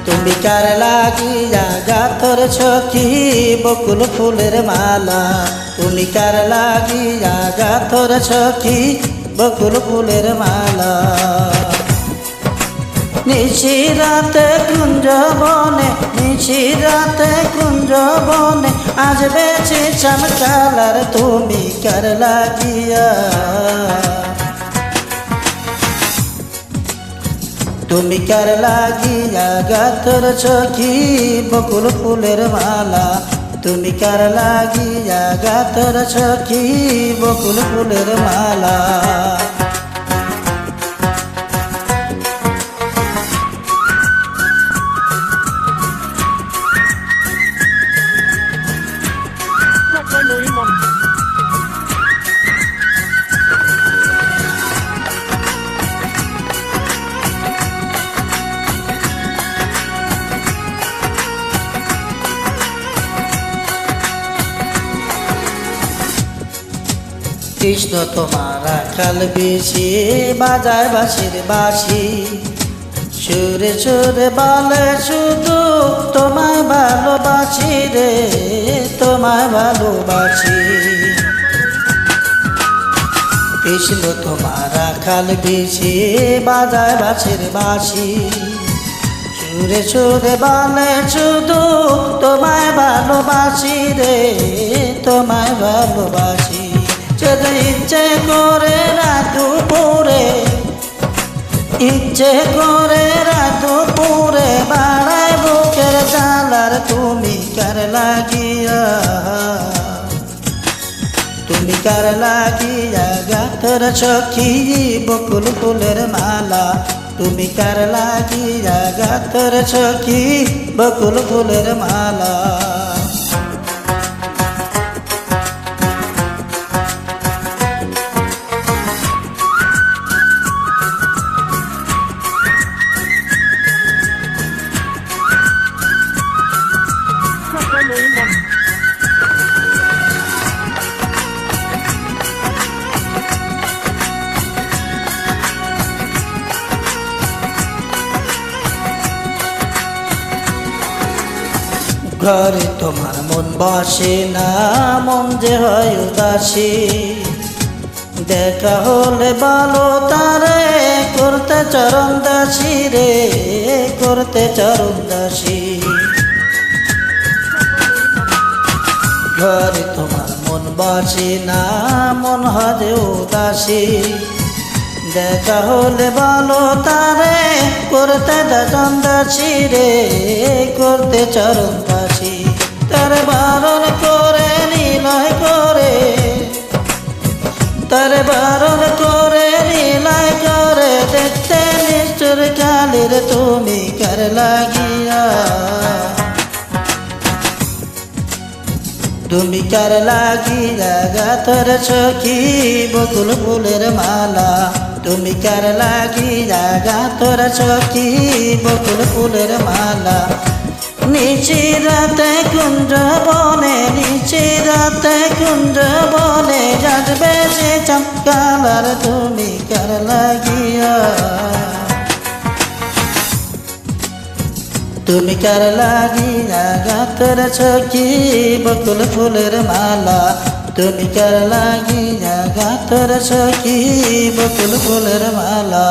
তুমি কার লাগিয়া গাথর ছকি বকুল ফুলের মালা। তুমি কার লাগিয়া গাথর ছকি বকুল ফুলের মালা। নিশিরাতে কুঞ্জ বনে আজ বেছে চমকালার। তুমি কার লাগিয়া তুমি কার লাগিয়া গাথর ছকি বকুল ফুলের মালা। তুমি কার লাগিয়া গাথর ছকি বকুল ফুলের মালা। কৃষ্ণ তোমার কাল বেশি বাজায় বাঁশির বাঁশি। সুরে সুরে বলে শুধু তোমায় ভালোবাসি রে, তোমায় ভালোবাসি। কৃষ্ণ তোমার কাল বেশি বাজায় বাঁশির বাঁশি। সুরে সুরে বলে শুধু তোমায় ভালোবাসি রে, তোমায় ভালোবাসি। যদি ইচ্ছে করে রাতুপুরে, ইচ্ছে করে রাতুপুরে বাড়ায় বুকের জ্বালার। তুমি কার লাগিয়া তুমি কার লাগিয়া গাথর ছকি বকুল ফুলের মালা। তুমি কার লাগিয়া গাথর ছকি বকুল ফুলের মালা। ঘরে তোমার মন বসে না, মন যে হয় উদাসী। দেখা হলে বলো তারে করতে চরণ দাসী রে, করতে চরণ দাসী। ঘরে তোমার মন বসে না, মন হয় উদাসী। দেখা হলে বলো তারে করতে চরণ দাসী রে, করতে চরণ দাসী। তার বারণ করে নিলয় করে, তার বারণ করে নিলয় করে দেখতে নিষ্ঠুর কালের। তুমি কার লাগিয়া তুমি কার লাগিয়া গাথর ছকি বকুল ফুলের মালা। তুমি কার লাগিয়া গাথর ছকি বকুল ফুলের মালা। নিশিরাতে কুঞ্জ বনে যাবে সে চমকালার। তুমি কার লাগিয়া তুমি কার লাগিয়া গাথর ছকি বকুল ফুলের মালা। তুমি কার লাগিয়া গাথর ছকি বকুল ফুলের মালা।